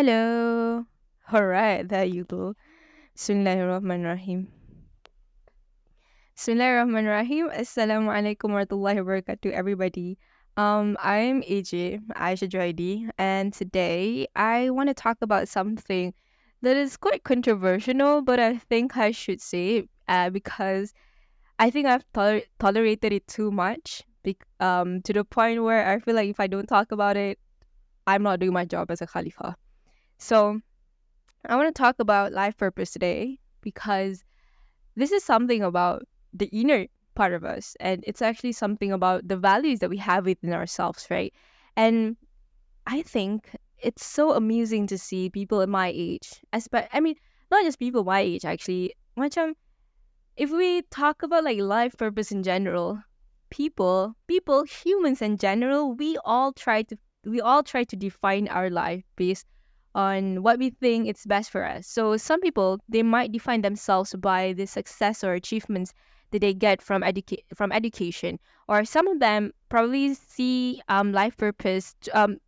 Hello. Alright, there you go. Bismillahirrahmanirrahim. Bismillahirrahmanirrahim. Assalamualaikum warahmatullahi wabarakatuh, everybody. I'm AJ, Aisha Joidi, and today I want to talk about something that is quite controversial, but I think I should say it because I think I've tolerated it too much, to the point where I feel like if I don't talk about it, I'm not doing my job as a Khalifa. So, I want to talk about life purpose today because this is something about the inner part of us, and it's actually something about the values that we have within ourselves, right? And I think it's so amusing to see people in my age, I mean, not just people my age actually. Macam if we talk about like life purpose in general, humans in general, we all try to define our life based on what we think it's best for us. So some people they might define themselves by the success or achievements that they get from education, or some of them probably see life purpose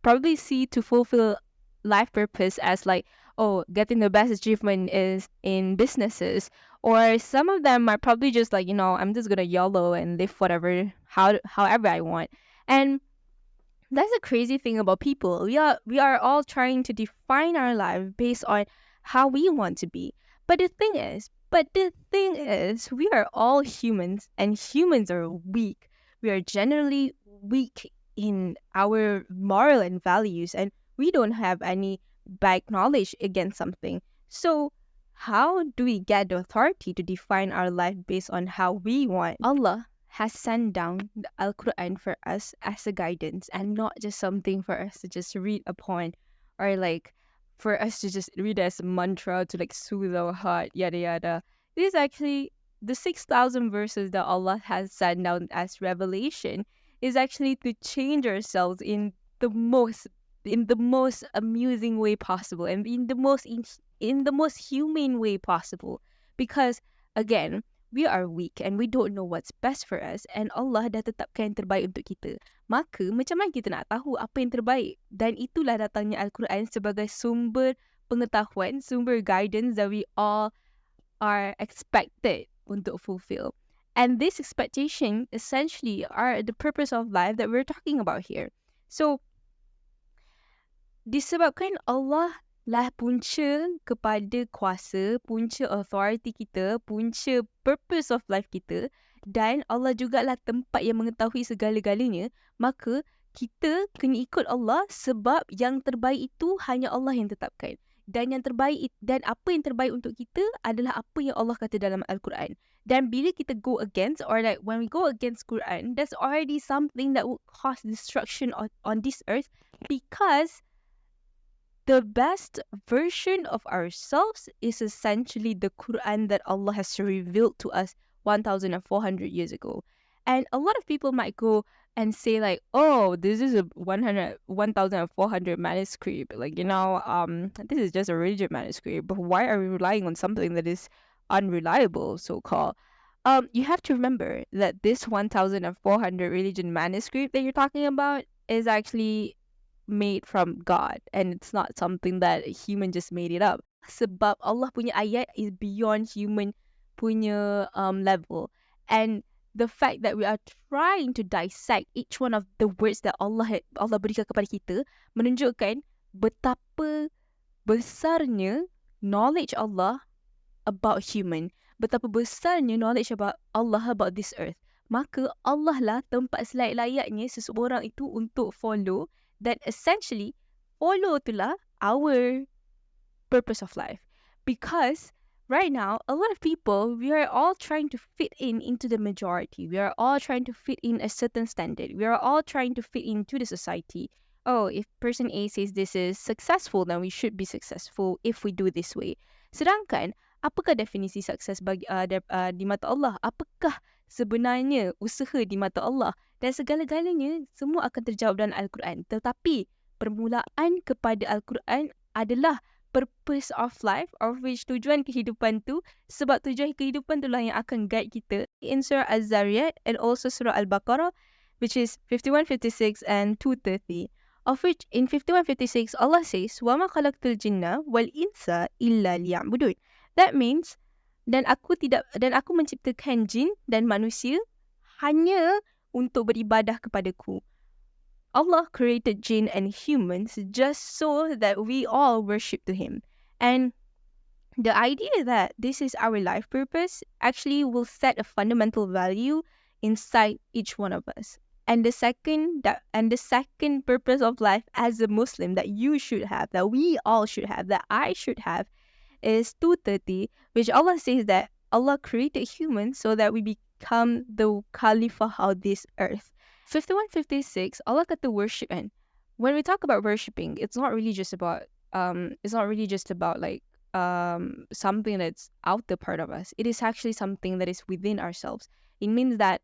probably see to fulfill life purpose as like, oh, getting the best achievement is in businesses, or some of them are probably just like, I'm just gonna YOLO and live however I want. And that's the crazy thing about people. We are all trying to define our life based on how we want to be. But the thing is, we are all humans, and humans are weak. We are generally weak in our moral and values, and we don't have any back knowledge against something. So, how do we get the authority to define our life based on how we want? Allah has sent down the Al Quran for us as a guidance, and not just something for us to just read upon, or like for us to just read as a mantra to like soothe our heart, yada yada. This is actually the 6,000 verses that Allah has sent down as revelation is actually to change ourselves the most in the most amusing way possible, and in the most humane way possible, because again, we are weak and we don't know what's best for us, and Allah dah tetapkan yang terbaik untuk kita. Maka macam mana kita nak tahu apa yang terbaik? Dan itulah datangnya Al-Quran sebagai sumber pengetahuan, sumber guidance that we all are expected untuk fulfill. And this expectation essentially are the purpose of life that we're talking about here. So, disebabkan Allah lah punca kepada kuasa, punca authority kita, punca purpose of life kita, dan Allah jugalah tempat yang mengetahui segala-galanya, maka kita kena ikut Allah sebab yang terbaik itu hanya Allah yang tetapkan. Dan apa yang terbaik untuk kita adalah apa yang Allah kata dalam Al-Quran. Dan bila kita go against, or like when we go against Quran, that's already something that would cause destruction on this earth, because the best version of ourselves is essentially the Quran that Allah has revealed to us 1,400 years ago. And a lot of people might go and say like, oh, this is a 1,400 manuscript. Like, this is just a religion manuscript. But why are we relying on something that is unreliable, so-called? You have to remember that this 1,400 religion manuscript that you're talking about is actually made from God, and it's not something that a human just made it up. Sebab Allah punya ayat is beyond human punya level, and the fact that we are trying to dissect each one of the words that Allah berikan kepada kita menunjukkan betapa besarnya knowledge Allah about human, betapa besarnya knowledge about Allah about this earth. Maka Allah lah tempat selayak-layaknya seseorang itu untuk follow, that essentially follow itulah our purpose of life. Because right now, a lot of people, we are all trying to fit into the majority. We are all trying to fit in a certain standard. We are all trying to fit into the society. Oh, if person A says this is successful, then we should be successful if we do this way. Sedangkan, apakah definisi sukses di mata Allah? Apakah sebenarnya usaha di mata Allah? Dan segala-galanya semua akan terjawab dalam Al-Quran. Tetapi permulaan kepada Al-Quran adalah purpose of life, of which tujuan kehidupan tu, sebab tujuan kehidupan tu lah yang akan guide kita. In Surah Az-Zariyat and also Surah Al-Baqarah, which is 51, 56 and 230. of which in 51:56 Allah says, "Wama khalaqtul jinna wal insa illa liya'budun." That means dan aku menciptakan jin dan manusia hanya untuk beribadah kepadaku. Allah created jinn and humans just so that we all worship to him. And the idea that this is our life purpose actually will set a fundamental value inside each one of us. And the second purpose of life as a Muslim that you should have, that we all should have, that I should have, is 230, which Allah says that Allah created humans so that we become the Khalifa of this earth. 51:56, Allah kata worship, and when we talk about worshiping, it's not really just about like something that's out the part of us. It is actually something that is within ourselves. It means that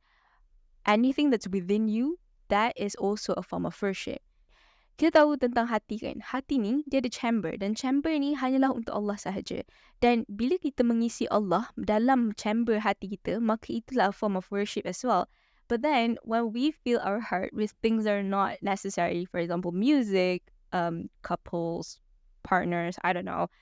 anything that's within you, that is also a form of worship. Kita tahu tentang hati kan. Hati ni dia ada chamber, dan chamber ni hanyalah untuk Allah sahaja. Dan bila kita mengisi Allah dalam chamber hati kita, maka itulah a form of worship as well. But then when we fill our heart with things that are not necessary, for example, music, couples, partners, I don't know,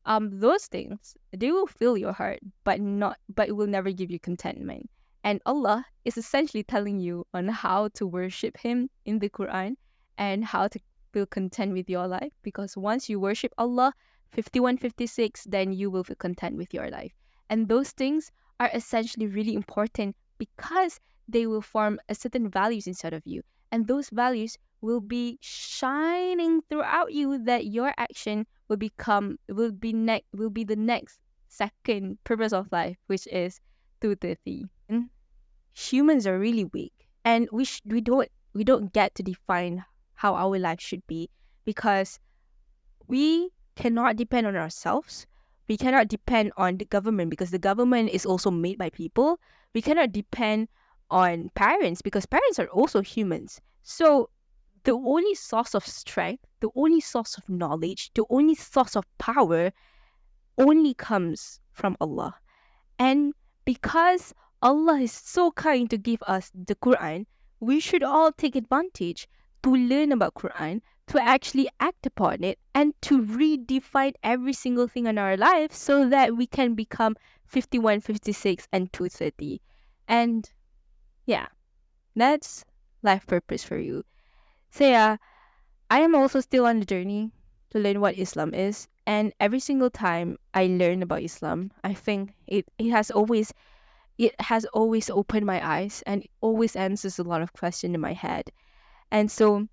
those things, they will fill your heart, but it will never give you contentment. And Allah is essentially telling you on how to worship Him in the Quran and how to feel content with your life. Because once you worship Allah, 51:56, then you will feel content with your life. And those things are essentially really important because they will form a certain values inside of you. And those values will be shining throughout you, that your action will be the next second purpose of life, which is 230. Humans are really weak, and we don't get to define how our life should be, because we cannot depend on ourselves. We cannot depend on the government, because the government is also made by people. We cannot depend on parents, because parents are also humans. So the only source of strength, the only source of knowledge, the only source of power only comes from Allah. And because Allah is so kind to give us the Quran, we should all take advantage to learn about Quran, to actually act upon it, and to redefine every single thing in our lives so that we can become 51:56 and 230. And yeah, that's life purpose for you. So yeah, I am also still on the journey to learn what Islam is. And every single time I learn about Islam, I think it has always opened my eyes, and it always answers a lot of questions in my head. And so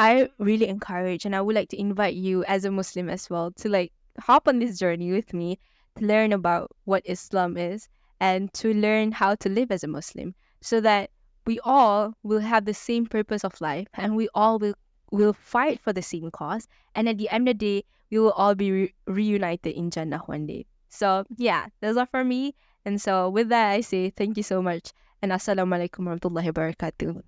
I really encourage, and I would like to invite you as a Muslim as well to like hop on this journey with me to learn about what Islam is and to learn how to live as a Muslim, so that we all will have the same purpose of life, and we all will fight for the same cause, and at the end of the day, we will all be reunited in Jannah one day. So yeah, that's all for me. And so with that, I say thank you so much, and Assalamualaikum warahmatullahi wabarakatuh.